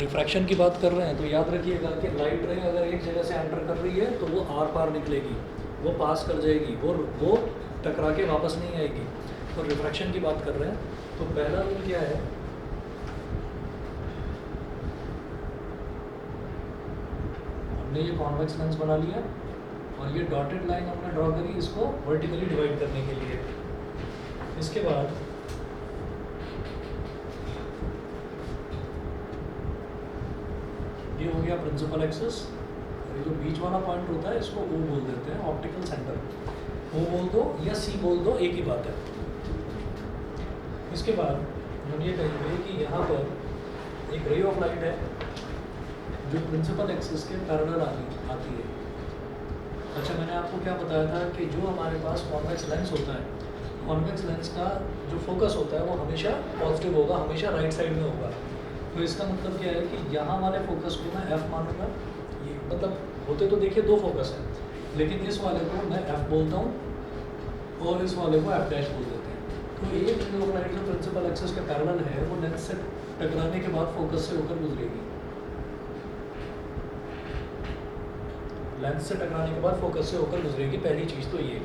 Refraction की बात कर रहे हैं तो याद रखिएगा कि लाइट रे अगर एक जगह से एंटर कर रही है तो वो आर पार निकलेगी, वो पास कर जाएगी, वो टकरा के वापस नहीं आएगी। तो रिफ्रैक्शन की बात कर रहे हैं तो पहला रूल क्या है, हमने ये कॉन्वेक्स लेंस बना लिया और ये डॉटेड लाइन हमने ड्रॉ करी इसको वर्टिकली डिवाइड करने के लिए। इसके बाद ये हो गया प्रिंसिपल एक्सिस, ये जो बीच वाला पॉइंट होता है इसको ओ बोल देते हैं, ऑप्टिकल सेंटर। ओ बोल दो या सी बोल दो, एक ही बात है। इसके बाद हम ये कहेंगे कि यहाँ पर एक रे ऑफ लाइट है जो प्रिंसिपल एक्सिस के पैरेलल आती है। अच्छा, मैंने आपको क्या बताया था कि जो हमारे पास कॉन्वेक्स लेंस होता है, कॉन्वेक्स लेंस का जो फोकस होता है वो हमेशा पॉजिटिव होगा, हमेशा राइट साइड में होगा। तो इसका मतलब क्या है कि यहाँ वाले फोकस को मैं एफ मानूंगा। ये मतलब होते तो देखिए दो फोकस हैं, लेकिन इस वाले को मैं एफ बोलता हूँ और इस वाले को एफ डैश बोल देते हैं। तो एक रे ऑफ लाइट जो प्रिंसिपल एक्सिस के पैरेलल है वो लेंस से टकराने के बाद फोकस से होकर गुजरेगी। लेंस से टकराने के बाद फोकस से होकर गुजरेगी, पहली चीज़ तो ये।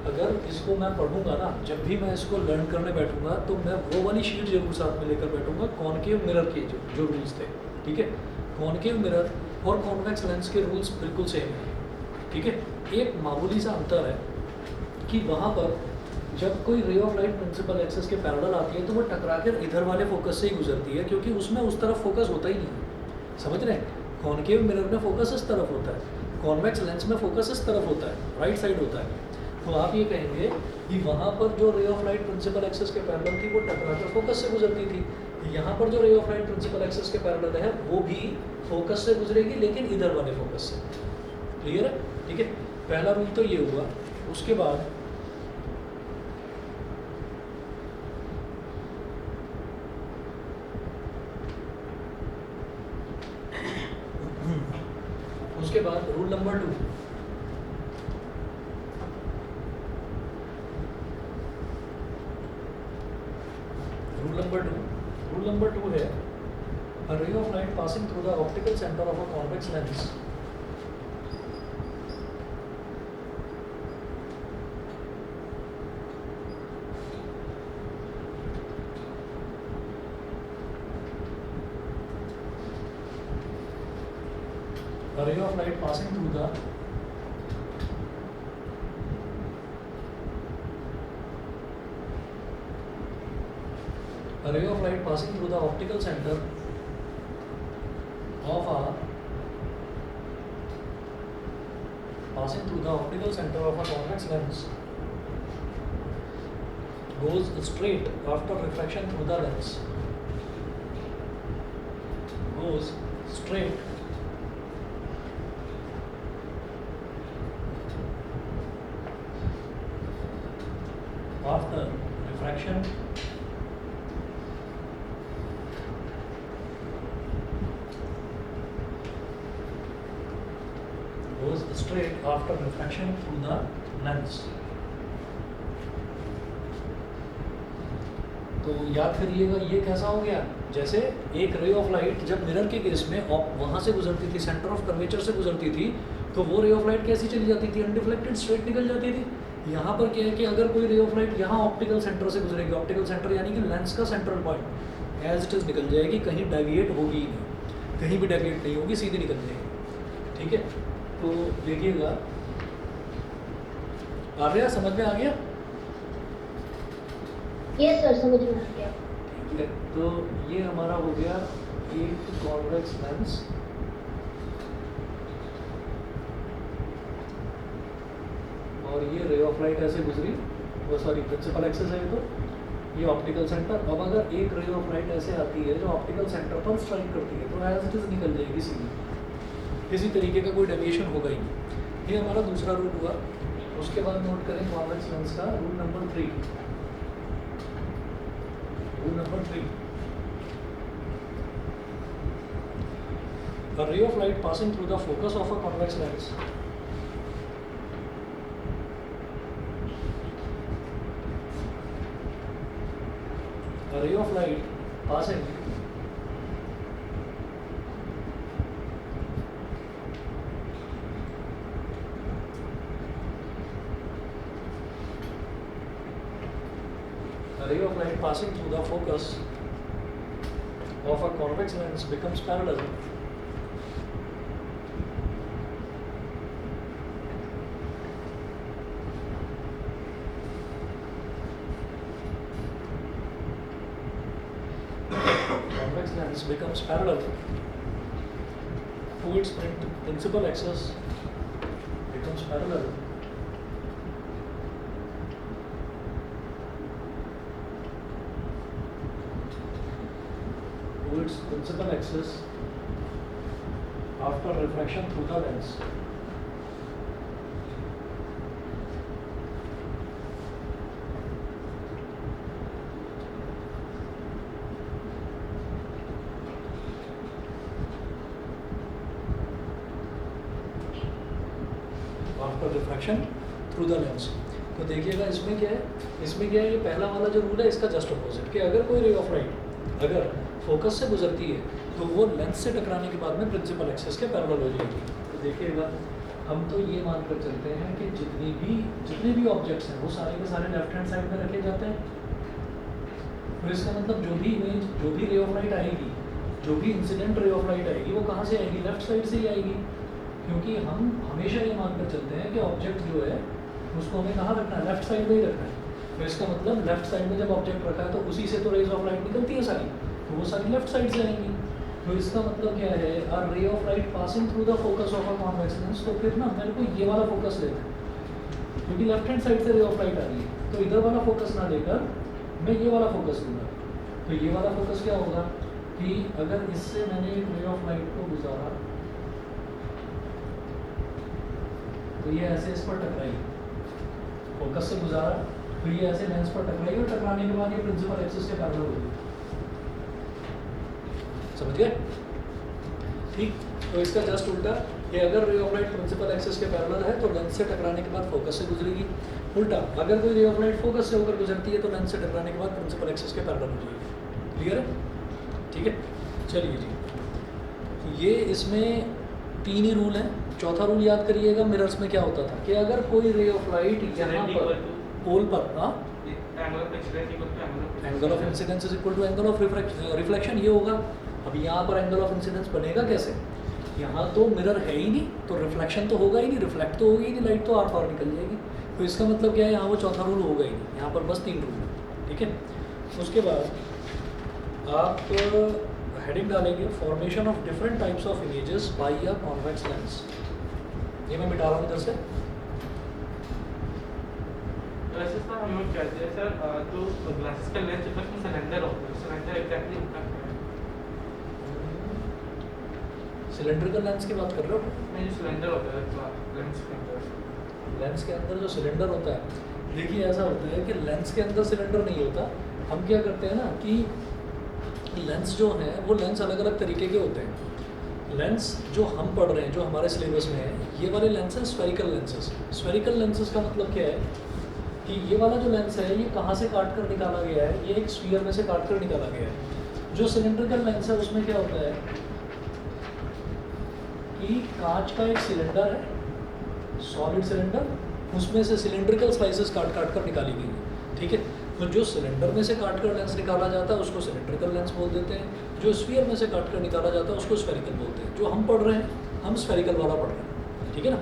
अगर इसको मैं पढ़ूंगा ना, जब भी मैं इसको लर्न करने बैठूंगा तो मैं वो वाली शीट जरूर साथ में लेकर बैठूंगा, कॉनकेव मिरर के जो रूल्स थे, ठीक है। कॉनकेव मिरर और कॉन्वेक्स लेंस के रूल्स बिल्कुल सेम हैं, ठीक है। एक मामूली सा अंतर है कि वहाँ पर जब कोई ray of light principal axis के पैरेलल आती है तो वो टकरा कर इधर वाले फोकस से ही गुजरती है, क्योंकि उसमें उस तरफ फोकस होता ही नहीं। समझ रहे हैं? कॉनकेव मिरर में फोकस इस तरफ होता है, कॉन्वेक्स लेंस में फोकस इस तरफ होता है, राइट साइड होता है। तो आप ये कहेंगे कि वहाँ पर जो ray of light principal axis के पैरेलल थी वो टकरा कर फोकस से गुजरती थी, यहाँ पर जो ray of light principal axis के पैरेलल है वो भी फोकस से गुजरेगी, लेकिन इधर वाले फोकस से। क्लियर है? ठीक है, पहला रूल तो ये हुआ। उसके बाद रूल नंबर 2, रूल नंबर 2 है a ray of light passing through the optical center of a convex lens a ray of light passing through the a ray of light passing through the optical center of a convex lens goes straight after refraction through the lens, goes straight after refraction goes straight after refraction through the lens। तो याद करिएगा ये कैसा हो गया, जैसे एक ray of light जब मिरर के केस में वहाँ से गुजरती थी, सेंटर ऑफ कर्वेचर से गुजरती थी, तो वो रे ऑफ लाइट कैसी चली जाती थी? अनडिफ्लेक्टेड, स्ट्रेट निकल जाती थी। यहाँ पर क्या है कि अगर कोई रे ऑफ लाइट यहाँ ऑप्टिकल सेंटर से गुजरेगी, ऑप्टिकल सेंटर यानी कि लेंस का central point, as it is निकल जाएगी, कहीं डेविएट होगी ही नहीं, कहीं भी डेविएट नहीं होगी, सीधी निकल जाएगी। ठीक है, तो देखिएगा, आ रहा, समझ में आ गया? यस सर, समझ में आ गया। ठीक है, तो ये हमारा हो गया एक कॉन्वेक्स लेंस। और ये रे ऑफ लाइट ऐसे गुजरी, वो सॉरी प्रिंसिपल एक्सिस है तो ये ऑप्टिकल सेंटर। अब अगर एक रे ऑफ लाइट ऐसे आती है जो ऑप्टिकल सेंटर पर स्ट्राइक करती है तो एज इट इज निकल जाएगी सीधी, किसी तरीके का कोई डेविएशन होगा ही नहीं। ये हमारा दूसरा रूल हुआ। उसके बाद नोट करें कॉन्वेक्स लेंस का rule number 3। Rule number 3, a ray of light passing through the focus of a convex lens a ray of light passing passing through the focus of a convex lens becomes parallel, convex lens becomes parallel to its principal axis, becomes parallel to its principal axis after refraction through the lens. After refraction through the lens. तो देखिएगा इसमें क्या है, इसमें क्या है, ये पहला वाला जो रूल है इसका जस्ट अपोजिट, कि अगर कोई रे ऑफ लाइट अगर फोकस से गुजरती है तो वो लेंस से टकराने के बाद में प्रिंसिपल एक्सिस के पैरेलल हो जाएगी। तो देखिएगा हम तो ये मानकर चलते हैं कि जितने भी ऑब्जेक्ट्स हैं वो सारे के सारे लेफ्ट हैंड साइड में रखे जाते हैं। तो इसका मतलब जो भी इमेज, जो भी रे ऑफ लाइट आएगी, जो भी इंसिडेंट रे ऑफ लाइट आएगी वो कहाँ से आएगी, लेफ्ट साइड से ही आएगी, क्योंकि हम हमेशा ये मानकर चलते हैं कि ऑब्जेक्ट जो है उसको हमें कहाँ रखना है, लेफ्ट साइड में ही रखना है। तो इसका मतलब लेफ्ट साइड में जब ऑब्जेक्ट रखा है तो उसी से तो रेज ऑफ लाइट निकलती है सारी, तो वो सारी लेफ्ट साइड से आएंगी। तो इसका मतलब क्या है, are ray of light passing through the focus of a convex lens, तो फिर ना मेरे को ये वाला फोकस लेना है क्योंकि लेफ्ट हैंड साइड से रे ऑफ लाइट आ रही है, तो इधर वाला फोकस ना लेकर मैं ये वाला फोकस लूँगा। तो ये वाला फोकस क्या होगा कि अगर इससे मैंने एक रे ऑफ लाइट को गुजारा तो ये ऐसे इस पर टकराई, फोकस से गुजारा तो ये ऐसे लेंस पर टकराई और टकराने के बाद ये प्रिंसिपल एक्सिस के पैरेलल हो गई। समझ गए? ठीक। तो इसका जस्ट उल्टा, ये अगर ray of light principal axis के पैरेलल है तो लेंस से टकराने के बाद फोकस से गुजरेगी। उल्टा, अगर कोई रे ऑफ लाइट फोकस से होकर गुजरती है तो लेंस से टकराने के बाद प्रिंसिपल एक्सिस के पैरेलल हो जाएगी। क्लियर है? ठीक है, चलिए जी। ये इसमें 3 ही रूल हैं। चौथा रूल याद करिएगा, मिरर्स में क्या होता था कि अगर कोई रे ऑफ लाइट यहाँ पर पोल पर, हाँ, angle of incidence is equal to angle of reflection, ये होगा। अब यहाँ पर एंगल ऑफ इंसिडेंस बनेगा कैसे, यहाँ तो मिरर है ही नहीं तो रिफ्लेक्शन तो होगा ही नहीं, रिफ्लेक्ट तो होगी ही नहीं, लाइट तो आर पार निकल जाएगी। तो इसका मतलब क्या है, यहाँ वो चौथा रूल होगा ही नहीं, यहाँ पर बस 3 रूल है। ठीक है, उसके बाद आप हेडिंग डालेंगे formation of different types of images bye a convex lens. ये मैं मिटा रहा हूँ इधर से। वैसे सर हम लोग कहते हैं सर जो ग्लासेस का लेंस होता है उसमें सिलेंडर होता है, सिलेंडर एग्जैक्टली होता है। सिलेंड्रिकल लेंस की बात कर रहे हो? नहीं, जो सिलेंडर होता है लेंस के अंदर, लेंस के अंदर जो सिलेंडर होता है, देखिए ऐसा होता है कि लेंस के अंदर सिलेंडर नहीं होता। हम क्या करते हैं ना कि लेंस जो है वो लेंस अलग अलग तरीके के होते हैं। लेंस जो हम पढ़ रहे हैं, जो हमारे सिलेबस में है, ये वाले लेंस हैं स्फेरिकल लेंसेज। स्फेरिकल लेंसेज का मतलब क्या है कि ये वाला जो लेंस है ये कहाँ से काट कर निकाला गया है, ये एक स्फीयर में से काट कर निकाला गया है। जो सिलेंड्रिकल लेंस है उसमें क्या होता है कि कांच का एक सिलेंडर है, सॉलिड सिलेंडर, उसमें से सिलेंड्रिकल स्लाइसेस काट काट कर निकाली गई है। ठीक है, तो जो सिलेंडर में से काट कर लेंस निकाला जाता है उसको सिलेंड्रिकल लेंस बोल देते हैं, जो स्फीयर में से काट कर निकाला जाता है उसको स्फेरिकल बोलते हैं। जो हम पढ़ रहे हैं हम स्फेरिकल वाला पढ़ रहे हैं। ठीक है ना,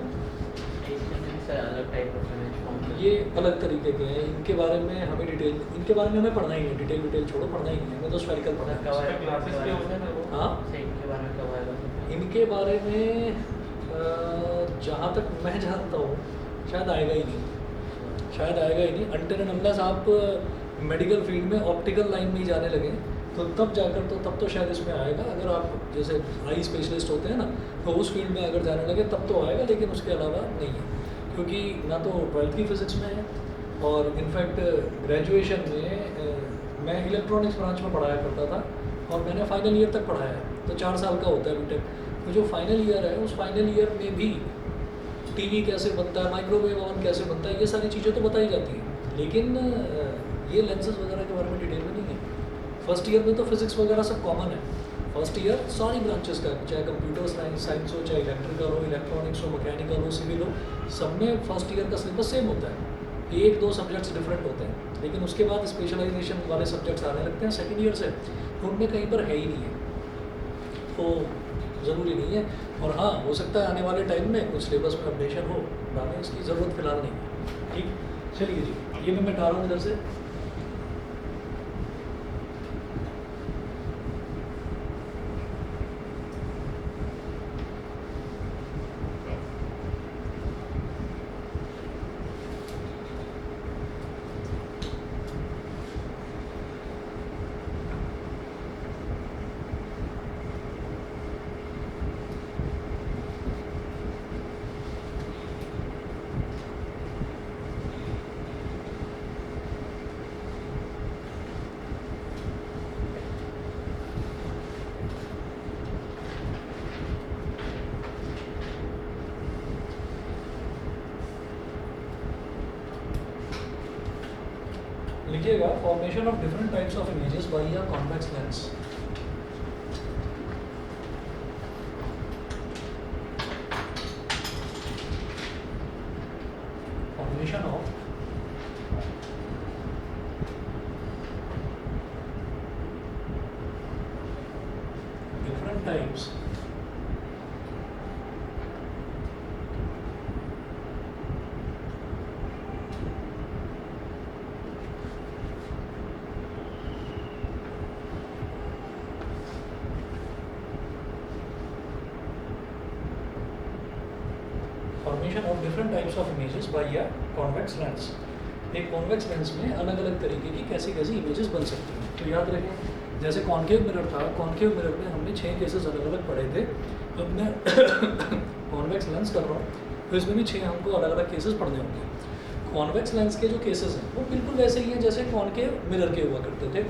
अलग टाइप ऑफ इमेज फॉर्म, ये अलग तरीके के हैं, इनके बारे में हमें डिटेल, इनके बारे में हमें पढ़ना ही नहीं, डिटेल छोड़ो, पढ़ना ही नहीं है, हमें तो स्फेरिकल पढ़ना है। ग्लासेस के होते हैं वो, हाँ, इनके बारे में कब आएगा? इनके बारे में जहाँ तक मैं जानता हूँ शायद आएगा ही नहीं, शायद आएगा ही नहीं, अनटिल एंड अनलेस आप मेडिकल फील्ड में ऑप्टिकल लाइन में ही जाने लगे तो तब जाकर, तो तब तो शायद इसमें आएगा। अगर आप जैसे आई स्पेशलिस्ट होते हैं ना, तो उस फील्ड में अगर जाने लगे तब तो आएगा, लेकिन उसके अलावा नहीं है, क्योंकि ना तो 12th की फिज़िक्स में है और इनफैक्ट ग्रेजुएशन में मैं इलेक्ट्रॉनिक्स ब्रांच में पढ़ाया करता था और मैंने फाइनल ईयर तक पढ़ाया है, तो 4 साल का होता है बीटेक। तो जो फाइनल ईयर है उस फाइनल ईयर में भी टीवी कैसे बनता है, माइक्रोवेव ओवन कैसे बनता है, ये सारी चीज़ें तो बताई जाती हैं, लेकिन ये लेंसेज वगैरह के बारे में डिटेल में नहीं है। फर्स्ट ईयर में तो फिज़िक्स वगैरह सब कॉमन है, फर्स्ट ईयर सारी ब्रांचेस का, चाहे कंप्यूटर साइंस हो, चाहे इलेक्ट्रिकल हो, इलेक्ट्रॉनिक्स हो, मैकेनिकल हो, सिविल हो, सब में फर्स्ट ईयर का सिलेबस सेम होता है। एक दो सब्जेक्ट्स डिफरेंट होते हैं, लेकिन उसके बाद स्पेशलाइजेशन वाले सब्जेक्ट्स आने लगते हैं सेकेंड ईयर से, तो उनमें कहीं पर है ही नहीं है, तो ज़रूरी नहीं है। और हाँ, हो सकता है आने वाले टाइम में कुछ सिलेबस में अपडेशन हो, डालें, इसकी ज़रूरत फिलहाल नहीं है। ठीक, चलिए जी, ये मैं मिटा रहा हूँ इधर से। लिखिएगा formation of different types of images bye a convex lens. Formation of different types formation of different types of images bye a convex lens. एक कॉन्वेक्स लेंस में अलग अलग तरीके की कैसी कैसी इमेजेस बन सकती हैं। तो याद रखें, जैसे कॉन्केव मिरर था, कॉन्केव मिरर में हमने 6 केसेस अलग अलग पढ़े थे। अब मैं कॉन्वेक्स लेंस कर रहा हूँ, तो इसमें भी 6 हमको अलग अलग केसेस पढ़ने होंगे। कॉन्वेक्स लेंस के जो केसेस हैं वो बिल्कुल वैसे ही हैं जैसे कॉन्केव मिरर के हुआ करते थे।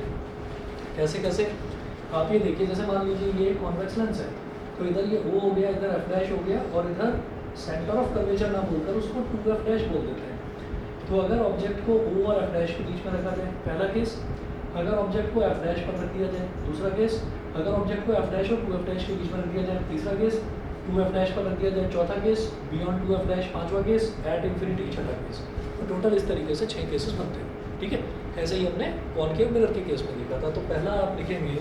कैसे कैसे, आप ये देखिए, जैसे मान लीजिए ये कॉन्वेक्स लेंस है, तो इधर ये O हो गया, इधर F' हो गया, और इधर सेंटर ऑफ कर्वेचर ना बोलकर उसको 2F' बोल देते हैं। तो अगर ऑब्जेक्ट को O और F' के बीच में रखा जाए, पहला केस, अगर ऑब्जेक्ट को F' पर रख दिया जाए, दूसरा केस, अगर ऑब्जेक्ट को F' और 2F' के बीच में रख दिया जाए, तीसरा केस, 2F' पर रख दिया जाए, चौथा केस, बियॉन्ड 2F', पांचवा केस, एट इंफिनिटी, छठा केस। तो टोटल इस तरीके से 6 केसेस बनते हैं। ठीक है, ऐसे ही हमने कॉन्केव मिरर के केस में देखा था। तो पहला आप लिखेंगे,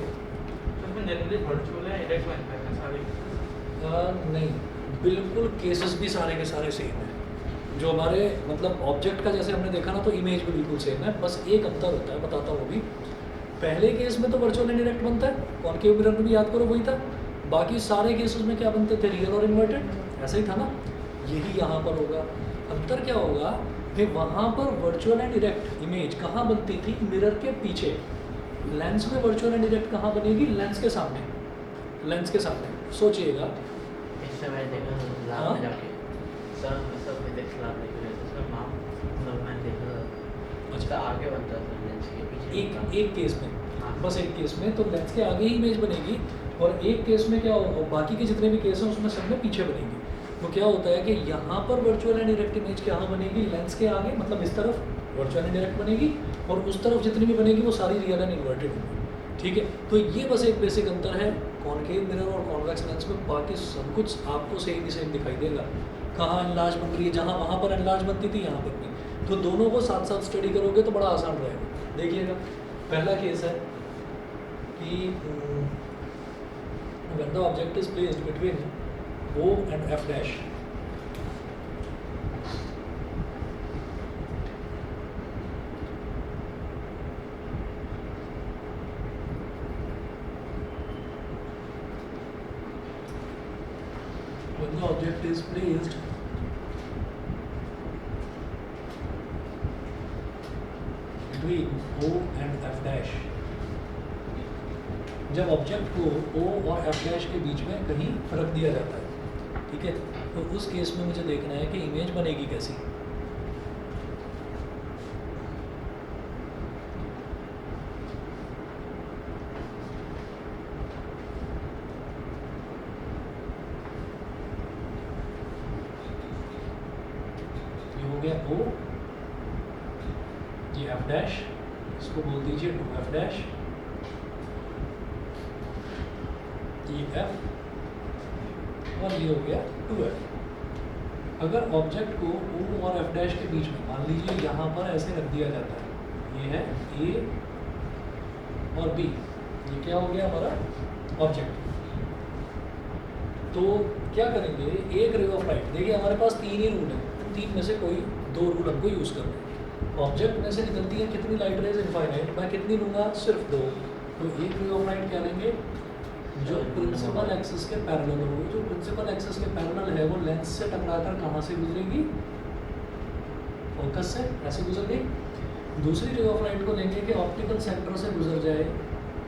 जनरली वर्चुअल है, डायरेक्ट बनता है सारे। नहीं, बिल्कुल केसेस भी सारे के सारे सेम हैं। जो हमारे मतलब ऑब्जेक्ट का जैसे हमने देखा ना, तो इमेज भी बिल्कुल सेम है, बस एक अंतर होता है, बताता हूँ अभी। पहले केस में तो वर्चुअल एंड डायरेक्ट बनता है, कॉन्केव मिरर में भी याद करो वही था। बाकी सारे केसेस में क्या बनते थे, रियल और इन्वर्टेड, ऐसा ही था ना। यही यहाँ पर होगा। अंतर क्या होगा कि वहाँ पर वर्चुअल एंड डायरेक्ट इमेज कहाँ बनती थी, मिरर के पीछे। लेंस में वर्चुअल एंड डायरेक्ट कहाँ बनेगी, लेंस के सामने, लेंस के सामने। सोचिएगा, इस समय देखा लैब में जाके सब फिजिक्स लैब लेके उसका नाम मतलब मैंने देखा अच्छा आगे बनता था लेंस के पीछे एक केस में, हाँ। बस एक केस में तो लेंस के आगे ही इमेज बनेगी, और एक केस में क्या होगा, बाकी के जितने भी केस हैं उसमें सब में पीछे बनेगी। तो क्या होता है कि यहाँ पर वर्चुअल एंड डायरेक्ट इमेज कहाँ बनेगी, लेंस के आगे, मतलब इस तरफ वर्चुअल एंड डायरेक्ट बनेगी, और उस तरफ जितनी भी बनेगी वो सारी रियल एंड इन्वर्टेड होगी। ठीक है, तो ये बस एक बेसिक अंतर है कॉन्केव मिरर और कॉन्वेक्स लेंस में। बाकी सब कुछ आपको सेम ही सेम दिखाई देगा। कहाँ एनलार्ज बन रही है, जहाँ वहाँ पर एनलार्ज बनती थी यहाँ पर भी। तो दोनों को साथ साथ स्टडी करोगे तो बड़ा आसान रहेगा। देखिएगा, पहला केस है कि when the object is placed between O and F', when the object is placed between O and F', जब ऑब्जेक्ट को O और F' के बीच में कहीं रख दिया जाता है, ठीक है, तो उस केस में मुझे देखना है कि इमेज बनेगी कैसी। ये हो गया O, ये F', इसको बोल दीजिए 2F', ये F, और ये हो गया 2F। अगर ऑब्जेक्ट को O और F डैश के बीच में मान लीजिए यहाँ पर ऐसे रख दिया जाता है, ये है A और B, ये क्या हो गया हमारा ऑब्जेक्ट। तो क्या करेंगे, एक रे ऑफ लाइट, देखिए हमारे पास 3 ही रूल है, तीन में से कोई 2 रूल हमको यूज़ करना है। ऑब्जेक्ट में से निकलती है कितनी लाइट रेज, इनफाइनाइट, मैं कितनी लूँगा, सिर्फ 2। तो एक रे ऑफ लाइट क्या लेंगे, जो प्रिंसिपल एक्सिस के पैरेलल होगी, जो प्रिंसिपल एक्सिस के पैरेलल है वो लेंस से टकराकर कहाँ से गुजरेगी, फोकस से, ऐसे गुजर गई। दूसरी रे ऑफ लाइट को लेंगे कि ऑप्टिकल सेंटर से गुजर जाए,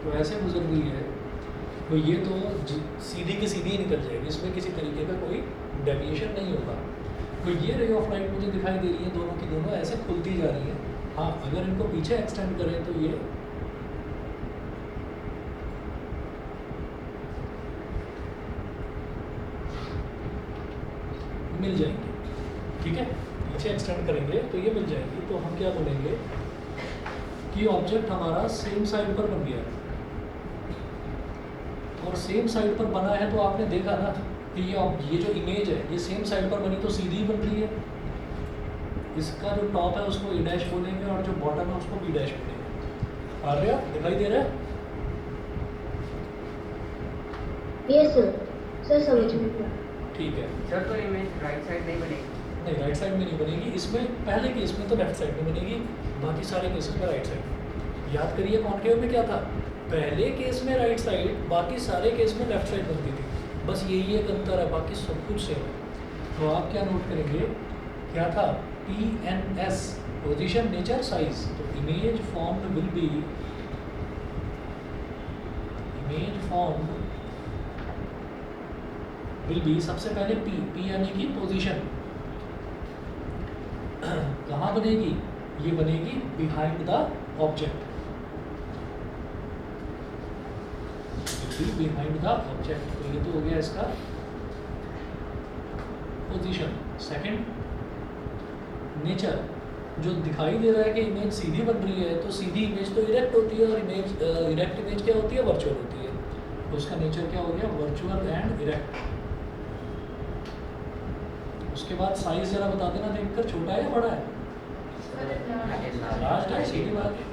तो ऐसे गुजर रही है, तो ये तो सीधी की सीधी ही निकल जाएगी, इसमें किसी तरीके का कोई डेविएशन नहीं होगा। तो ये रे ऑफ लाइट मुझे दिखाई दे रही है, दोनों की दोनों ऐसे खुलती जा रही है। हाँ, अगर इनको पीछे एक्सटेंड करें तो ये मिल जाएंगे, ठीक है, पीछे एक्सटेंड करेंगे तो ये मिल जाएगी। तो हम क्या बोलेंगे कि ऑब्जेक्ट हमारा सेम साइड पर बन गया है, और सेम साइड पर बना है तो आपने देखा ना कि ये जो इमेज है ये सेम साइड पर बनी तो सीधी ही बन रही है। इसका जो टॉप है उसको ए डैश बोलेंगे और जो बॉटम है उसको बी डैश बोलेंगे। आ रहा है, दिखाई दे रहा है? यस सर, सर समझ में गया। ठीक है। सर तो इमेज राइट साइड नहीं बनेगी? नहीं, राइट साइड में नहीं बनेगी, इसमें पहले केस में तो लेफ्ट साइड में बनेगी, बाकी सारे केसेस में राइट साइड। याद करिए कॉन्केव में क्या था, पहले केस में राइट साइड, बाकी सारे केस में लेफ्ट साइड बनती थी, बस यही एक अंतर है, बाकी सब कुछ सेम है। तो आप क्या नोट करेंगे, क्या था, PNS, पोजीशन, नेचर, साइज। तो image formed will B, image formed will B, सबसे पहले P यानी कि पोजीशन कहाँ बनेगी, ये बनेगी behind the object, behind the object. तो ये तो हो गया इसका पोजीशन। सेकंड, नेचर, जो दिखाई दे रहा है कि इमेज सीधी बन रही है, तो सीधी इमेज तो इरेक्ट होती है, और इमेज इरेक्ट इमेज क्या होती है, वर्चुअल होती है। तो उसका नेचर क्या हो गया, वर्चुअल एंड इरेक्ट। उसके बाद साइज जरा बता देना देखकर, छोटा है या बड़ा है? लार्ज है, सीधी बात है।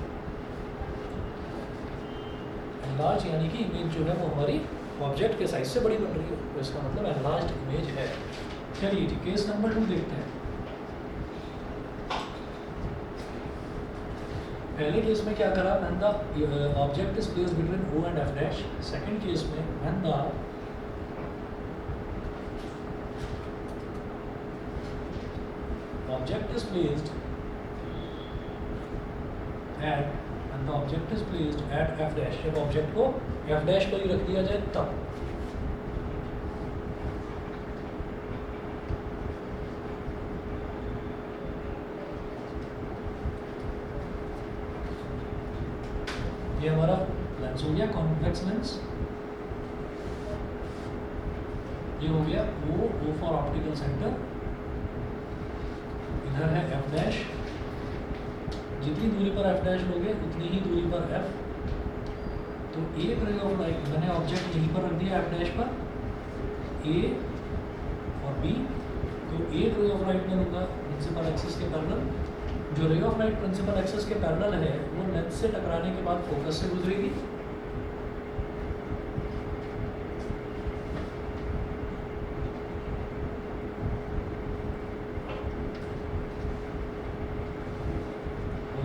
एनलार्ज यानी कि इमेज जो है वो हमारी ऑब्जेक्ट के साइज से बड़ी बन रही है, तो इसका मतलब एनलार्ज्ड इमेज है। चलिए जी, केस नंबर 2 देखते हैं। पहले केस में क्या करा, when the object is placed between O and F dash. Second case में when the object is placed at, and the object is placed at F dash, जब ऑब्जेक्ट को F डैश पर ही रख दिया जाए तब। ये हमारा लेंस हो गया, कॉन्वेक्स लेंस। ये हो गया O फॉर ऑप्टिकल सेंटर, इधर है F डैश, जितनी दूरी पर F डैश लोगे उतनी ही दूरी पर F। तो एक रे ऑफ लाइट, मैंने ऑब्जेक्ट यहीं पर रख दिया F डैश पर, A और B। तो एक रे ऑफ लाइट में लूँगा प्रिंसिपल एक्सिस के पैरेलल, जो ray of light principal axis के पैरेलल है वो लेंस से टकराने के बाद फोकस से गुजरेगी।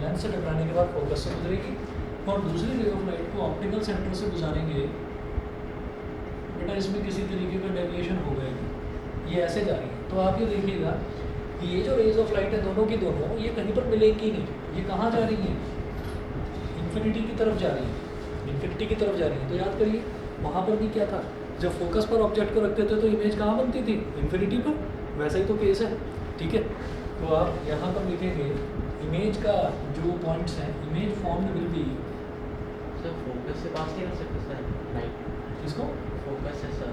लेंस से टकराने के बाद फोकस से गुजरेगी, और दूसरी रे ऑफ लाइट को ऑप्टिकल सेंटर से गुजारेंगे। बेटा इसमें किसी तरीके का डेविएशन हो गया, ये ऐसे जा रही है, तो आप ये देखिएगा कि ये जो रेज ऑफ लाइट है दोनों की दोनों, ये कहीं पर मिलेंगी नहीं, ये कहाँ जा रही हैं, इन्फिनिटी की तरफ जा रही है, इन्फिनिटी की तरफ जा रही है। तो याद करिए वहाँ पर भी क्या था, जब फोकस पर ऑब्जेक्ट को रखते थे तो इमेज कहाँ बनती थी, इन्फिनिटी पर, वैसा ही तो केस है, ठीक है। तो आप यहाँ पर लिखेंगे इमेज का जो पॉइंट्स हैं, image formed will B, sir focus से पास नहीं कर सकते सर लाइट? इसको फोकस से सर,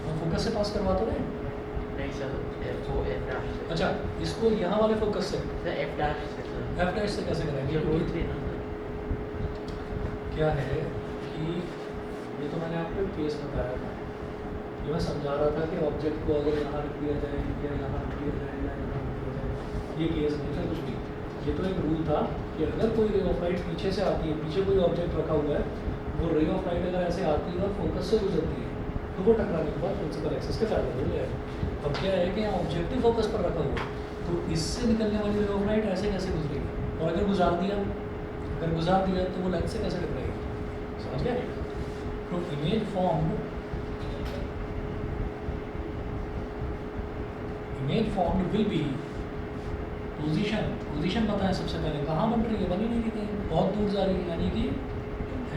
हम फोकस से पास करवा तो रहे हैं। नहीं सर, वो F डैश से। अच्छा, इसको यहाँ वाले फोकस से, सर F डैश से सर। F डैश से कैसे करेंगे? ये रूल 3 ना सर। क्या है कि ये तो मैंने आपको केस बताया था, ये मैं समझा रहा था कि ऑब्जेक्ट को अगर यहाँ रख दिया जाए या यहाँ रख दिया जाए या यहाँ रख दिया जाए, ये केस नहीं था कुछ भी। ये तो एक रूल था कि अगर कोई रे ऑफ लाइट पीछे से आती है, पीछे कोई ऑब्जेक्ट रखा हुआ है, वो रे ऑफ लाइट अगर ऐसे आती है और फोकस से गुजरती है तो वो टकराने के बाद प्रिंसिपल एक्सिस के पैरेलल हो जाएगा। अब क्या है कि यहाँ ऑब्जेक्टिव फोकस पर रखा हुआ है, तो इससे निकलने वाली रे ऑफ लाइट ऐसे कैसे गुजरेगी, और अगर गुजार दिया तो वो लेंस से कैसे टकराएगी, समझ गए? तो image formed will B position पता है सबसे पहले कहाँ बन रही है, बनी नहीं रही कहीं, बहुत दूर जा रही है, यानी कि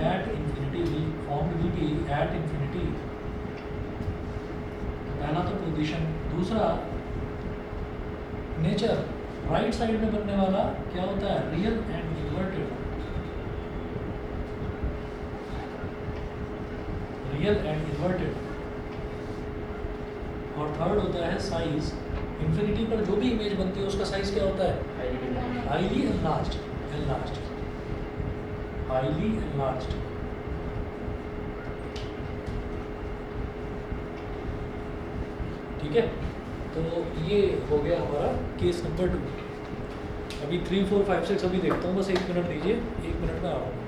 at infinity formed will B at infinity. पहला तो पोजीशन, दूसरा नेचर, राइट साइड में बनने वाला क्या होता है, रियल एंड इन्वर्टेड, और थर्ड होता है साइज। इन्फिनिटी पर जो भी इमेज बनती है उसका साइज क्या होता है, हाईली एनलार्ज्ड। ठीक है, तो ये हो गया हमारा केस नंबर 2। अभी 3, 4, 5, 6 अभी देखता हूँ, बस 1 मिनट दीजिए, 1 मिनट में आ रहा हूँ।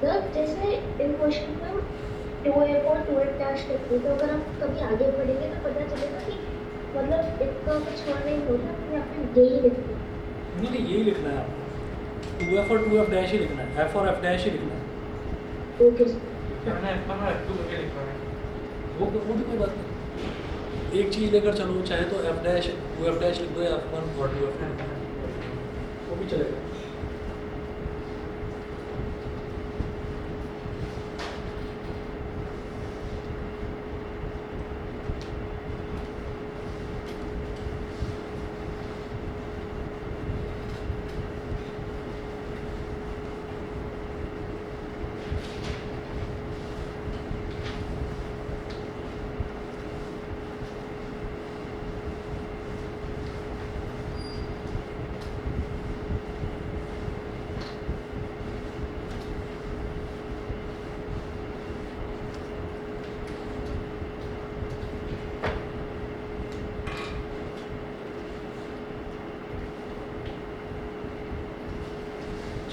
सर जैसे इन क्वेश्चन में 2f और 2f डैश लिखते हैं, तो अगर हम कभी आगे पढ़ेंगे तो पता चलेगा कि मतलब इसका कुछ और नहीं होता, तो यहाँ पे यही लिखते हैं। नहीं, यही लिखना है आपको, 2f और 2f डैश ही लिखना है, f और f डैश ही लिखना है। Okay sir. मैंने F1 और F2 करके लिखा है। वो भी कोई बात नहीं, एक चीज़ लेकर चलो, चाहे तो f डैश 2f डैश लिख दो या f1 और 2f, वो भी चलेगा।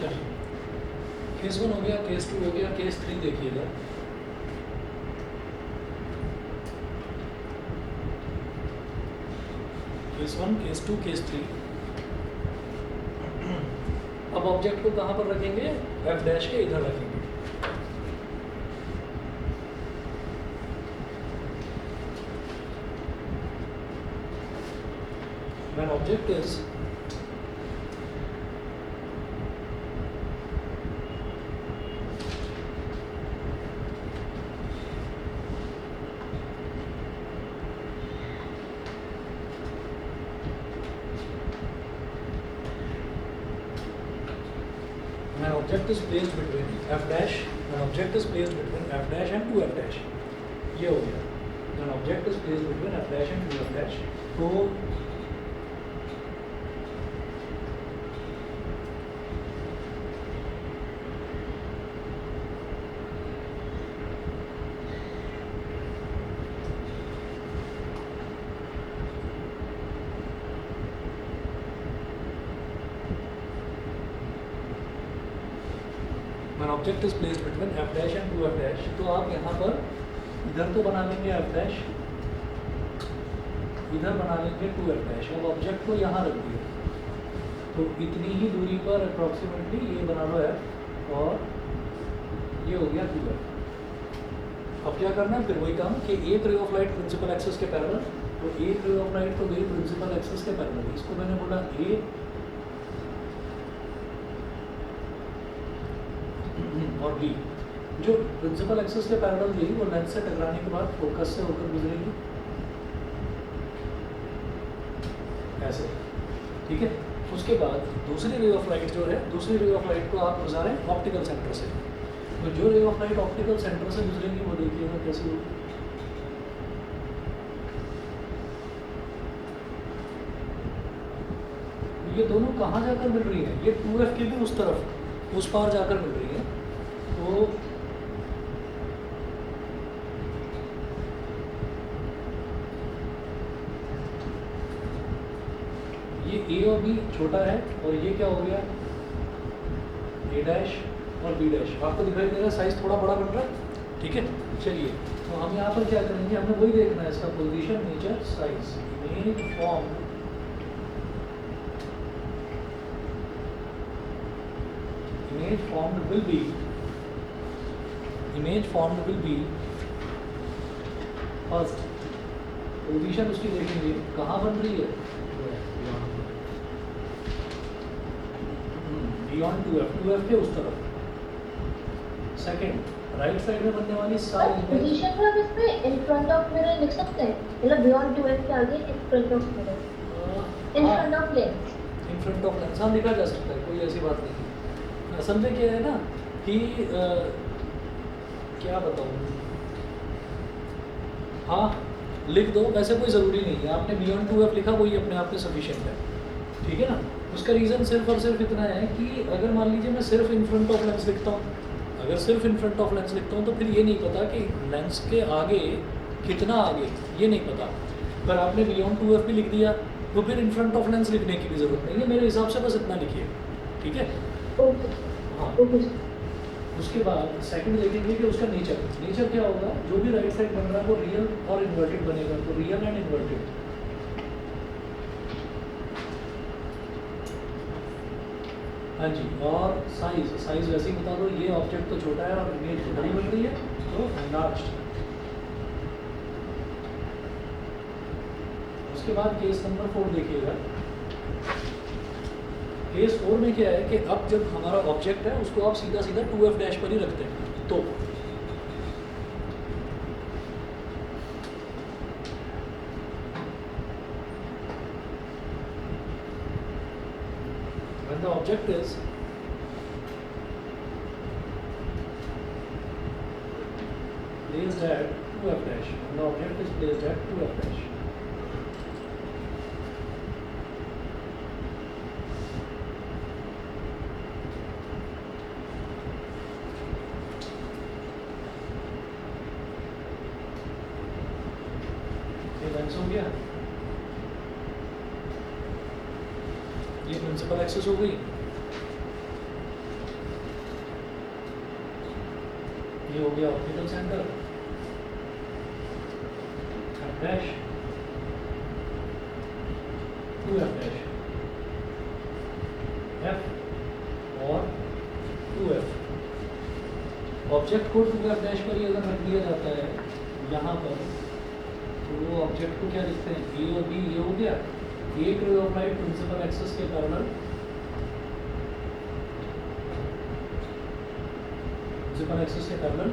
चलिए, केस 1 हो गया, केस 2 हो गया, केस 3 देखिएगा। Case 1, case 2, case 3। अब ऑब्जेक्ट को कहाँ पर रखेंगे? एफ डैश के इधर रखेंगे। When object is placed between f dash, when object is placed between f dash and 2f dash, ये हो गया। when object is placed between f dash and 2f dash, तो when object is placed between f dash and 2f dash, तो आप यहाँ पर इधर तो बना लेंगे f dash, इधर बना लेंगे 2f dash। अब ऑब्जेक्ट को यहाँ रख दिया, तो इतनी ही दूरी पर अप्रॉक्सीमेटली ये बना लो f, और ये हो गया 2f। अब क्या करना है? फिर वही काम कि एक ray of light principal axis के पैरेलल, तो एक रे ऑफ लाइट तो गई प्रिंसिपल एक्सिस के पैरेलल, इसको मैंने बोला ए और बी। जो प्रिंसिपल एक्सिस के पैरेलल गई वो लेंस से टकराने के बाद फोकस से होकर गुजरेगी ऐसे, ठीक है। उसके बाद दूसरी रे ऑफ लाइट जो है, दूसरी रे ऑफ लाइट को आप गुजारें ऑप्टिकल सेंटर से, तो जो ray of light optical centre से गुजरेगी वो देखिएगा कैसी होगी। ये दोनों कहाँ जाकर मिल रही है? ये 2f की भी उस तरफ, उस पार जाकर मिल रही है। तो ये ए और बी छोटा है, और ये क्या हो गया? ए डैश और बी डैश। आपको दिखाई दे रहा है साइज थोड़ा बड़ा बन रहा है, ठीक है। चलिए, तो हम यहाँ पर क्या करेंगे? हमें वही देखना है, इसका position, nature, size, image form, image formed will be first position उसकी देखेंगे कहाँ बन रही है? बियॉन्ड 2f के उस तरफ। सेकंड, राइट साइड में बनने वाली सारी इमेज पोजीशन को हम इसमें इन फ्रंट ऑफ मिरर लिख सकते हैं, मतलब बियॉन्ड 2f के आगे in front of mirror, in front of lens, in front of lens हाँ लिखा जा सकता है, कोई ऐसी बात नहीं। असल में क्या है ना कि क्या बताऊँ, हाँ लिख दो, वैसे कोई ज़रूरी नहीं है। आपने बियॉन्ड 2f लिखा, वही अपने आप में सफिशिएंट है, ठीक है ना। उसका रीज़न सिर्फ और सिर्फ इतना है कि अगर मान लीजिए मैं सिर्फ इन फ्रंट ऑफ लेंस लिखता हूँ, अगर सिर्फ इन फ्रंट ऑफ लेंस लिखता हूँ तो फिर ये नहीं पता कि लेंस के आगे कितना आगे, ये नहीं पता। पर आपने बियॉन्ड 2f भी लिख दिया तो फिर इन फ्रंट ऑफ लेंस लिखने की भी ज़रूरत नहीं है। मेरे हिसाब से बस इतना लिखिए, ठीक है। हाँ, उसके बाद सेकंड देखेंगे कि उसका नेचर क्या होगा। जो भी राइट साइड बन रहा है वो रियल और इन्वर्टेड बनेगा, तो रियल एंड इन्वर्टेड। हाँ जी, और साइज वैसे ही बता दो, ये ऑब्जेक्ट तो छोटा है और इमेज तो बड़ी बन रही है, तो एनलार्ज्ड। उसके बाद केस नंबर 4 देखिएगा। केस 4 में क्या है कि अब जब हमारा ऑब्जेक्ट है उसको आप सीधा सीधा 2f डैश पर ही रखते हैं, तो when the object is placed at 2f dash, when the object is placed at 2f dash, हो गया, ये प्रिंसिपल एक्सिस हो गई, ये हो गया optical centre dash, 2f dash, f और 2f। ऑब्जेक्ट को 2f डैश पर ही अगर रख दिया जाता है यहाँ पर, तो वो ऑब्जेक्ट को क्या लिखते हैं, ए और बी, ये हो गया एक ray of light principal axis के पैरेलल, प्रिंसिपल एक्सिस के पैरेलल,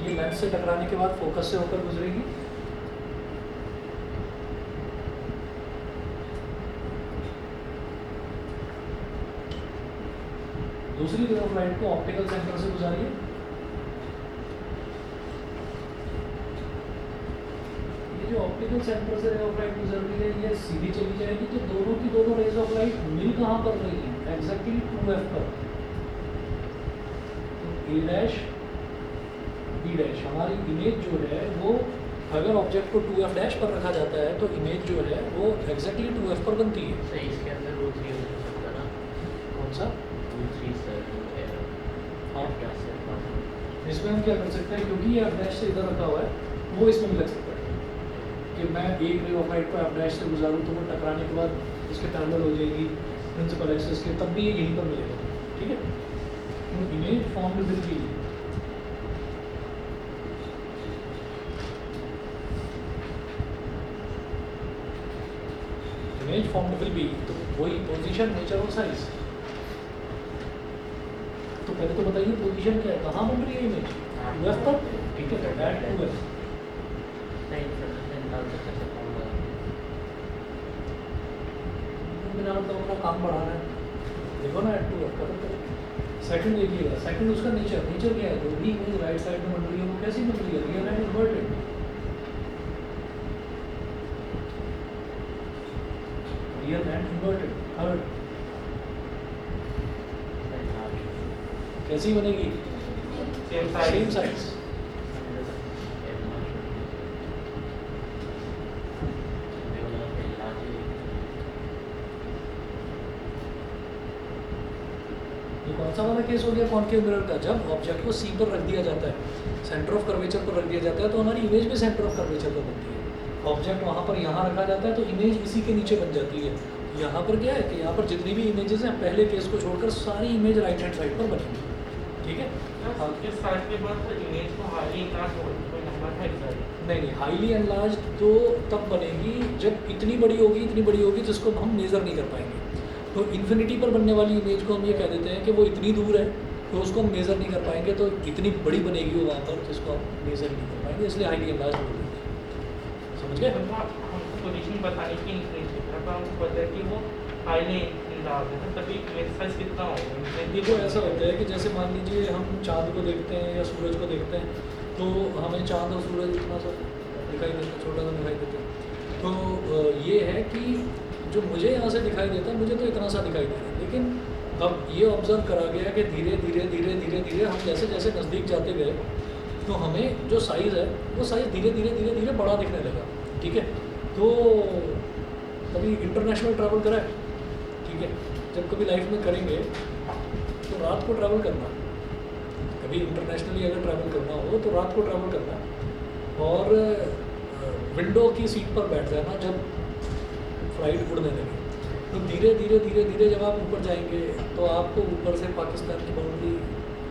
ये लेंस से टकराने के बाद फोकस से होकर गुजरेगी। दूसरी रे ऑफ लाइट को ऑप्टिकल सेंटर से गुजारिए। ये जो ऑप्टिकल सेंटर से रे ऑफ लाइट गुजर रही है, ये सीधी चली जाएगी, तो दोनों की दोनों रेज ऑफ लाइट मिल कहाँ पर रही है, एग्जैक्टली 2f पर। तो a डैश b डैश, हमारी इमेज जो है वो, अगर ऑब्जेक्ट को 2f डैश पर रखा जाता है तो इमेज जो है वो एग्जैक्टली 2f पर बनती है। सही, इसके अंदर रूट 3 हो सकता ना, कौन सा? रूट 3 सर, हाँ, क्या सर, इसमें हम क्या कर सकते हैं, क्योंकि ये f डैश से इधर रखा हुआ है, वो इसमें भी लग सकता है कि मैं एक रे ऑफ लाइट को f डैश से गुजारूँ तो वो टकराने के बाद इसके पैरेलल हो जाएगी प्रिंसिपल एक्सिस के, तब भी ये यहीं पर मिलेगा। ठीक है, तो image form will be, image form will be, तो वही पोजीशन, नेचर और साइज। तो पहले तो बताइए पोजीशन क्या है, कहाँ बन रही है इमेज, 2f पर। ठीक है, एट 2f। नहीं सर, डाल सकते हैं फॉर्मूला। बिना मतलब अपना काम बढ़ा रहा है, देखो ना, एट 2f खत्म करो। सेकंड देखिएगा, सेकंड उसका नेचर, नेचर क्या है, जो भी इमेज राइट साइड में बन रही है वो कैसी बन रही है, real and inverted. Real and inverted. Third कैसी बनेगी, सेम सेम साइज। साइज। ये कौन सा वाला केस हो गया कॉन्केव मिरर का, जब ऑब्जेक्ट को सी पर रख दिया जाता है, सेंटर ऑफ कर्वेचर पर रख दिया जाता है, तो हमारी इमेज भी सेंटर ऑफ कर्वेचर पर बनती है। ऑब्जेक्ट वहाँ पर यहाँ रखा जाता है तो इमेज इसी के नीचे बन जाती है। यहाँ पर क्या है कि यहाँ पर जितनी भी इमेजेस हैं, पहले केस को छोड़कर सारी इमेज राइट हैंड साइड पर बनेंगी। ठीक है, हाँ, इस साइज के बाद इमेज को हाईली इंक्रीज हो, कोई नंबर है सर? नहीं, हाईली एनलार्ज तो तब बनेगी जब इतनी बड़ी होगी जिसको हम मेज़र नहीं कर पाएंगे। तो इन्फिनिटी पर बनने वाली इमेज को हम ये कह देते हैं कि वो इतनी दूर है तो उसको हम मेज़र नहीं कर पाएंगे, तो इतनी बड़ी बनेगी वो वहाँ पर जिसको हम मेज़र नहीं कर पाएंगे, इसलिए हाईली एनलार्ज बोल देंगे। समझ गए? हमको पोजीशन बताने की नहीं चाहिए, पर हमको पता है कि वो हाईली इंक्रीज है, तभी इमेज साइज कितना होगा। देखो ऐसा होता है कि जैसे मान लीजिए हम चाँद को देखते हैं या सूरज को देखते हैं, तो हमें चाँद और सूरज इतना सा दिखाई देता है, छोटा सा दिखाई देता है। तो ये है कि जो मुझे यहाँ से दिखाई देता है, मुझे तो इतना सा दिखाई दे रहा है, लेकिन अब ये ऑब्जर्व करा गया कि धीरे धीरे हम जैसे जैसे नज़दीक जाते गए तो हमें जो साइज़ है वो साइज़ धीरे धीरे बड़ा दिखने लगा। ठीक है, तो कभी इंटरनेशनल ट्रैवल करा है, ठीक है, जब कभी लाइफ में करेंगे तो रात को ट्रैवल करना, कभी इंटरनेशनली अगर ट्रैवल करना हो तो रात को ट्रैवल करना, और विंडो की सीट पर बैठ जाना जब फ्लाइट उड़ने लगे। तो धीरे धीरे जब आप ऊपर जाएंगे तो आपको ऊपर से पाकिस्तान की बाउंड्री,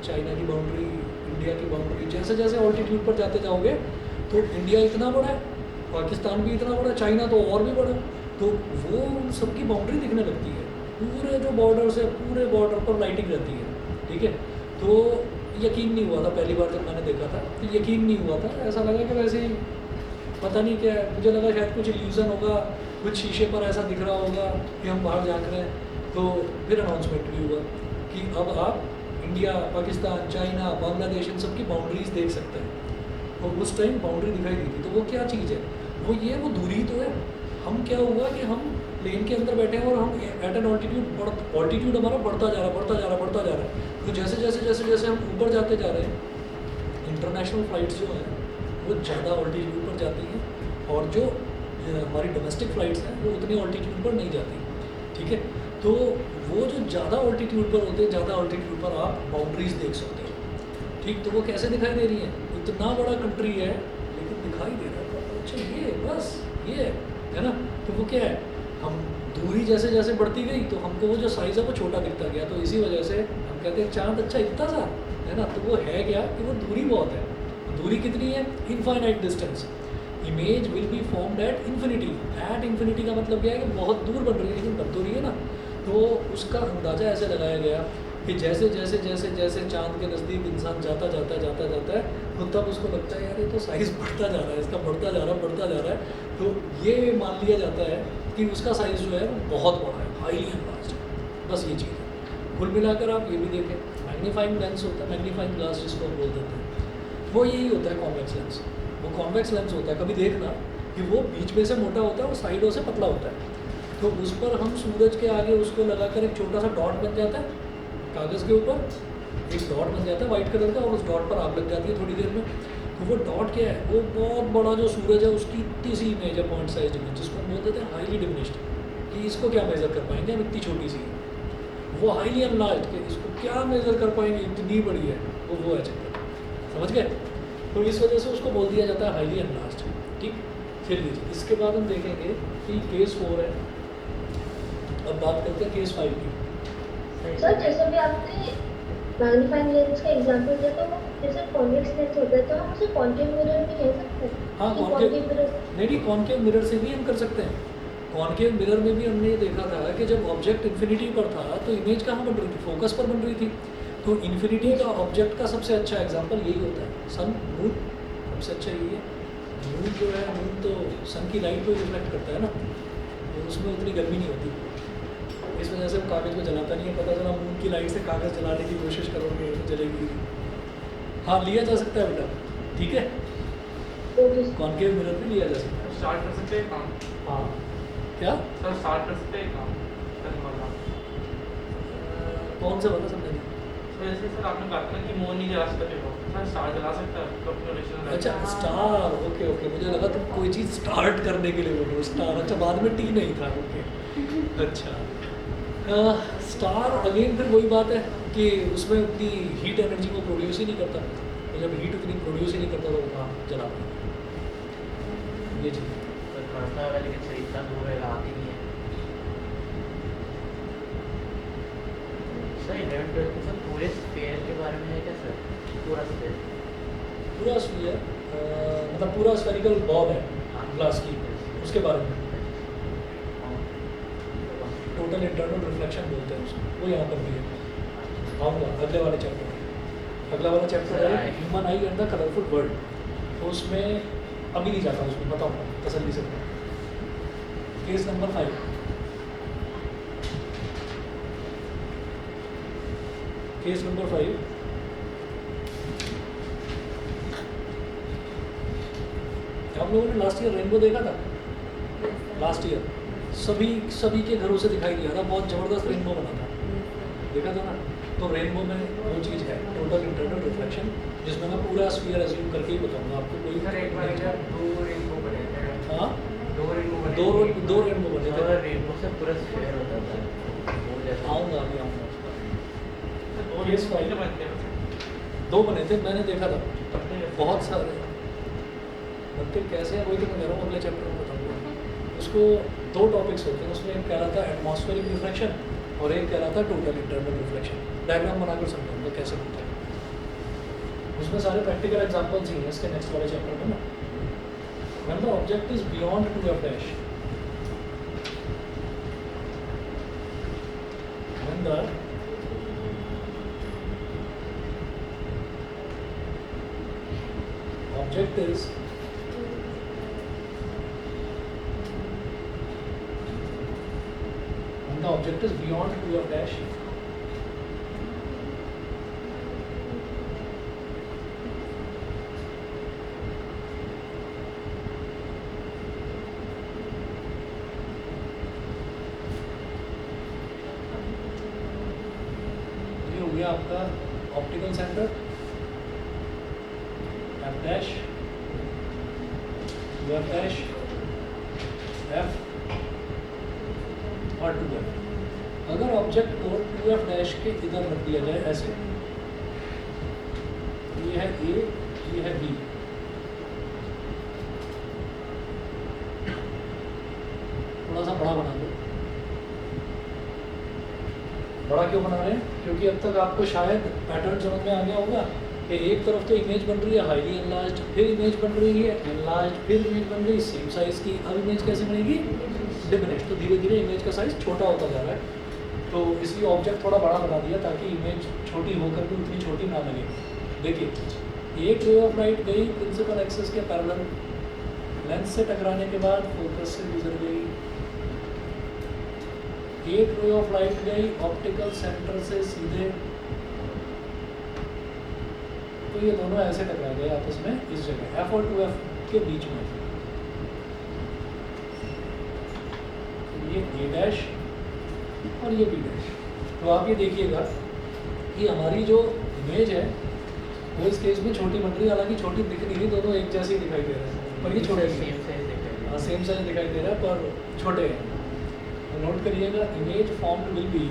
चाइना की बाउंड्री, इंडिया की बाउंड्री, जैसे जैसे ऑल्टीट्यूड पर जाते जाओगे तो इंडिया इतना बड़ा है, पाकिस्तान भी इतना बड़ा, चाइना तो और भी बड़ा, तो वो उन सबकी बाउंड्री दिखने लगती है, पूरे जो बॉर्डर से पूरे बॉर्डर पर लाइटिंग रहती है। ठीक है, तो यकीन नहीं हुआ था पहली बार जब मैंने देखा था, तो यकीन नहीं हुआ था, ऐसा लगा कि वैसे ही पता नहीं क्या, मुझे लगा शायद कुछ इल्यूजन होगा, कुछ शीशे पर ऐसा दिख रहा होगा कि हम बाहर झाँक रहे हैं। तो फिर अनाउंसमेंट भी हुआ कि अब आप इंडिया, पाकिस्तान, चाइना, बांग्लादेश, इन सब की बाउंड्रीज देख सकते हैं। तो उस टाइम बाउंड्री दिखाई दी थी, तो वो क्या चीज़ है, वो दूरी तो है। हम क्या हुआ कि हम प्लेन के अंदर बैठे हैं और हम एट एन ऑल्टीट्यूड हमारा बढ़ता जा रहा है। तो जैसे जैसे हम ऊपर जाते जा रहे हैं, इंटरनेशनल फ़्लाइट्स जो हैं वो ज़्यादा ऑल्टीट्यूड पर जाती हैं, और जो हमारी डोमेस्टिक फ़्लाइट्स हैं वो उतनी ऑल्टीट्यूड पर नहीं जाती। ठीक है, तो वो जो ज़्यादा ऑल्टीट्यूड पर होते हैं, ज़्यादा ऑल्टीट्यूड पर आप बाउंड्रीज देख सकते हो। ठीक, तो वो कैसे दिखाई दे रही हैं, इतना बड़ा कंट्री है लेकिन दिखाई दे रहा है, अच्छा ये बस ये है ना। तो वो क्या है, हम दूरी जैसे जैसे बढ़ती गई तो हमको वो जो साइज़ है वो छोटा दिखता गया, तो इसी वजह से हम कहते हैं चाँद अच्छा इतना सा है ना, तो वो है क्या कि वो दूरी बहुत है। दूरी कितनी है? Infinite distance. Image will be formed at infinity. At infinity का मतलब क्या है कि बहुत दूर बन रही है लेकिन बन तो रही है ना। तो उसका अंदाज़ा ऐसे लगाया गया कि जैसे जैसे जैसे जैसे चाँद के नज़दीक इंसान जाता है तो तब उसको लगता है यार ये तो साइज़ बढ़ता जा रहा है, इसका बढ़ता जा रहा है। तो ये मान लिया जाता है कि उसका साइज़ जो है वो बहुत बड़ा है, हाईली एनलार्ज्ड है। बस ये चीज़ है। कुल मिलाकर आप ये भी देखें, मैग्नीफाइंग लेंस होता है, मैग्नीफाइंग ग्लास जिसको हम बोल देते हैं, वो यही होता है कॉन्वेक्स लेंस। वो कॉन्वेक्स लेंस होता है, कभी देखना कि वो बीच में से मोटा होता है और साइडों से पतला होता है। तो उस पर हम सूरज के आगे उसको लगाकर एक छोटा सा डॉट बन जाता है कागज़ के ऊपर, एक डॉट बन जाता है वाइट कलर का, और उस डॉट पर आग लग जाती है थोड़ी देर में। तो वो डॉट क्या है? वो बहुत बड़ा जो सूरज है उसकी इतनी सी इमेज है, पॉइंट साइज इमेज, जिसको हम बोल देते हैं हाईली डिमिनिश्ड, कि इसको क्या मेज़र कर पाएंगे हम, इतनी छोटी सी है। वो हाईली एनलार्ज्ड, कि इसको क्या मेज़र कर पाएंगे, इतनी बड़ी है, वो है चक्कर। समझ गए? तो इस वजह से उसको बोल दिया जाता है हाईली एनलार्ज्ड। ठीक, चलिए जी, इसके बाद हम देखेंगे कि केस 4 है। अब बात करते हैं केस 5 की। सर जैसे भी आपने मैग्नीफाइंग लेंस का एग्जांपल दिया, तो वो जैसे कॉन्वेक्स लेंस होता है तो हम उसे कॉन्केव मिरर भी कह सकते हैं। हाँ, कि कॉन्केव मिरर नहीं, कॉन्केव मिरर से भी हम कर सकते हैं। कॉन्केव मिरर में भी हमने ये देखा था कि जब ऑब्जेक्ट इन्फिनिटी पर था तो इमेज कहाँ बन रही थी? फोकस पर बन रही थी। तो इन्फिनिटी का ऑब्जेक्ट का सबसे अच्छा एग्जांपल यही होता है, सन, मून। सबसे अच्छा यही है। मून जो है, मून तो सन की लाइट को रिफ्लेक्ट करता है ना, तो उसमें उतनी गर्मी नहीं होती। इस वजह से वो कागज़ को जलाता नहीं है। पता चला मून की लाइट से कागज़ जलाने की कोशिश करोगे तो जलेगी। हाँ, लिया जा सकता है बेटा, ठीक है, कॉन्केव मिरर भी लिया जा सकता है। स्टार्ट कर सकते हैं काम। हाँ, क्या सर स्टार्ट कर सकते हैं काम करने वाला। कौन सा वाला समझा नहीं? तो जैसे सर आपने कहा था ना कि मोन नहीं जला सकता देखो, सर स्टार जला सकता है तो अपने original light। अच्छा, स्टार, ओके ओके, मुझे लगा तुम कोई चीज़ स्टार्ट करने के लिए बोल रहे हो। स्टार, अच्छा, बाद में टी नहीं था, ओके, अच्छा। स्टार अगेन फिर वही बात है कि उसमें उतनी हीट एनर्जी को प्रोड्यूस ही नहीं करता, तो जब हीट उतनी प्रोड्यूस ही नहीं करता तो वो कहाँ जला पाएगा, ये चीज़। पर पढ़ता है लेकिन सर इतना दूर है, आती नहीं है। सर 11-12 में सर पूरे स्फीयर के बारे में है क्या सर? पूरा स्फीयर? पूरा स्फीयर मतलब पूरा स्फेरिकल बॉल है ग्लास की, उसके बारे में टोटल इंटरनल रिफ्लेक्शन बोलते हैं उसको, वो यहाँ पर भी है। आऊँगा अगले वाले चैप्टर में। अगला वाला चैप्टर है human I and the colourful world, तो उसमें अभी नहीं जाता, उसमें बताऊँगा तसल्ली से। केस नंबर 5, केस नंबर 5, आप लोगों ने लास्ट ईयर रेनबो देखा था? लास्ट ईयर सभी के घरों से दिखाई दिया था, बहुत ज़बरदस्त रेनबो बना था, देखा था ना? तो रेनबो में वो चीज़ है टोटल इंटरनल रिफ्लेक्शन, जिसमें मैं पूरा स्फीयर एज्यूम करके ही बताऊंगा आपको। कोई सर एक बार इधर 2 रेनबो बने थे। हाँ, 2 रेनबो बने दो थे। दो रेनबो बने थे। और रेनबो से पूरा स्फीयर होता था, वो जैसा। आऊँगा अभी आऊँगा। दो Yes, रेनबो fine. बनते हैं सर। 2 बने थे, मैंने देखा था अपने बहुत सारे बनते कैसे हैं, वही तो मैं कह रहा हूँ, अगले चैप्टर में बताऊँगा। उसको 2 टॉपिक्स होते हैं, उसमें एक कह रहा था एटमॉस्फेरिक रिफ्लेक्शन और एक कह रहा था टोटल इंटरनल रिफ्लेक्शन। डायग्राम बनाकर समझाऊंगा कैसे होता है। उसमें सारे प्रैक्टिकल एग्जांपल्स ही हैं इसके नेक्स्ट वाले चैप्टर में ना। When the object is beyond 2f dash, when the object is the object is beyond 2f dash, ये हो गया आपका optical centre f dash, 2f dash, f और 2f। अगर ऑब्जेक्ट को 2f डैश के इधर रख दिया जाए ऐसे, ये है A, ये है B, थोड़ा सा बड़ा बना दो, बड़ा क्यों बना रहे हैं? क्योंकि अब तक आपको शायद पैटर्न समझ में आ गया होगा कि एक तरफ तो इमेज बन रही है हाईली एनलार्ज्ड, फिर इमेज बन रही है एनलार्ज्ड, फिर इमेज बन रही है सेम साइज़ की। अब इमेज कैसे बनेगी? डिमिनिश। तो धीरे धीरे इमेज का साइज़ छोटा होता जा रहा है। तो इसलिए ऑब्जेक्ट थोड़ा बड़ा बना दिया ताकि इमेज छोटी होकर भी उतनी छोटी ना लगे। देखिए एक रे ऑफ लाइट गई प्रिंसिपल एक्सिस के पैरेलल, लेंस से टकराने के बाद फोकस से गुजर गई। एक रे ऑफ लाइट गई ऑप्टिकल सेंटर से सीधे, तो ये दोनों ऐसे टकरा गए आपस में इस जगह F और 2F के बीच में। तो ये A डैश और ये B डैश। तो आप ये देखिएगा कि हमारी जो इमेज है वो इस केस में छोटी बन रही है, हालांकि छोटी दिख नहीं रही, दोनों एक जैसे ही दिखाई दे रहे हैं, पर ये छोटे सेम साइज दिखाई दे रहा है। सेम साइज दिखाई दे रहा है पर छोटे हैं। तो नोट करिएगा image formed will be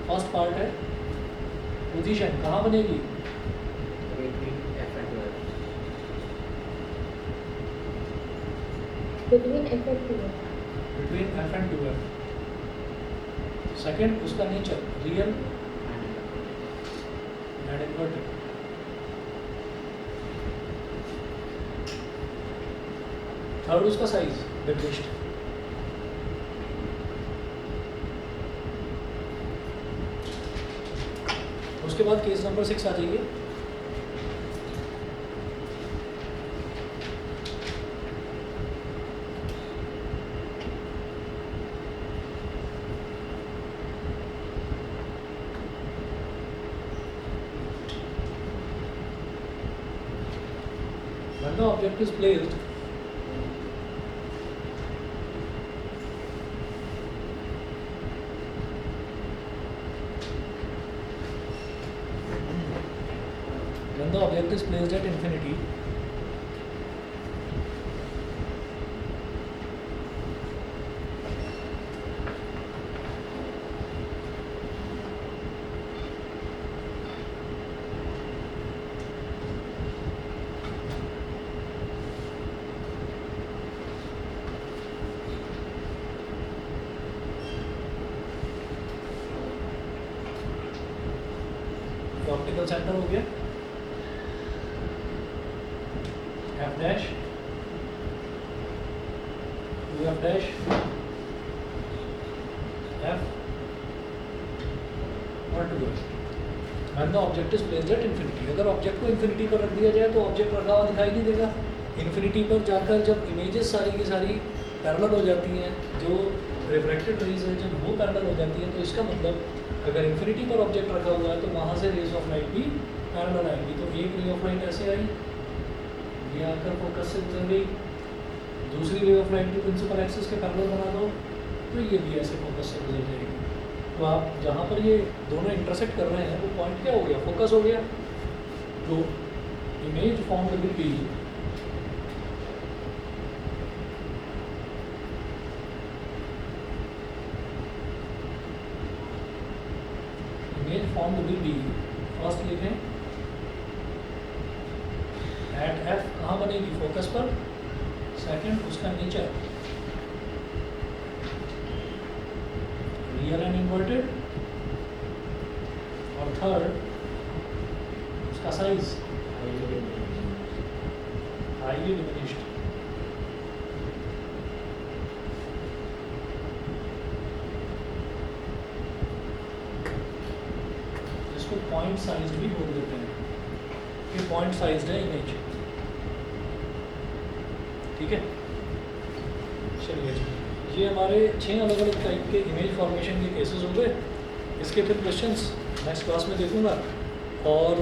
first part है पोजीशन कहाँ बनेगी? between F and 2F. Between F and 2F। Second उसका nature real and inverted. Third उसका साइज डिमिनिश्ड। उसके बाद केस नंबर 6 आ जाइए। When the object is placed at infinity, optical centre हो गया F dash, 2F dash, F और 2F। When the object is placed at infinity, अगर object को infinity पर रख दिया जाए तो ऑब्जेक्ट रखा हुआ दिखाई नहीं देगा। इन्फिनिटी पर जाकर जब इमेजेस सारी की सारी पैरेलल हो जाती हैं, जो रिफ्रैक्टेड रेज है जब वो पैरेलल हो जाती है, तो इसका मतलब अगर इन्फिनिटी पर ऑब्जेक्ट रखा हुआ है तो वहाँ से रेज ऑफ लाइट भी पैरेलल आएगी। तो एक रे ऑफ लाइट ऐसे आई, ये आकर फोकस से गुजर गई, दूसरी रे ऑफ लाइट भी प्रिंसिपल एक्सिस के पैरेलल बना दो तो ये भी ऐसे फोकस से गुजर जाएगी। तो आप जहाँ पर ये दोनों इंटरसेक्ट कर रहे हैं वो पॉइंट क्या हो गया? फोकस हो गया। तो image formed will be first लिखें एट F कहाँ बनेगी? फोकस पर। सेकंड उसका नेचर रियल एंड इन्वर्टेड, और थर्ड उसका साइज हाईली डिमिनिश्ड। इसको पॉइंट साइज भी बोल देते हैं कि पॉइंट साइज है इमेज। ठीक है, चलिए ये हमारे 6 अलग अलग टाइप के इमेज फॉर्मेशन के केसेस हो गए। इसके फिर क्वेश्चंस नेक्स्ट क्लास में देखूंगा। और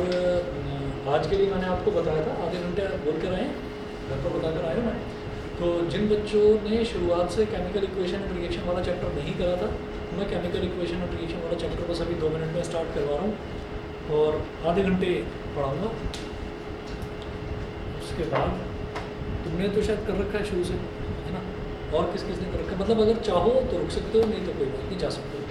आज के लिए मैंने आपको बताया था, आधे घंटे बोल कर आए, घर पर बता कर आया मैं। तो जिन बच्चों ने शुरुआत से केमिकल इक्वेशन एंड रिएक्शन वाला चैप्टर नहीं करा था, मैं केमिकल इक्वेशन एंड रिएक्शन वाला चैप्टर बस अभी 2 मिनट में स्टार्ट करवा रहा हूँ और आधे घंटे पढ़ाऊँगा। उसके बाद तुमने तो शायद कर रखा है शुरू से, है ना? और किस किस ने कर रखा है? मतलब अगर चाहो तो रुक सकते हो, नहीं तो कोई बात नहीं, जा सकते हो।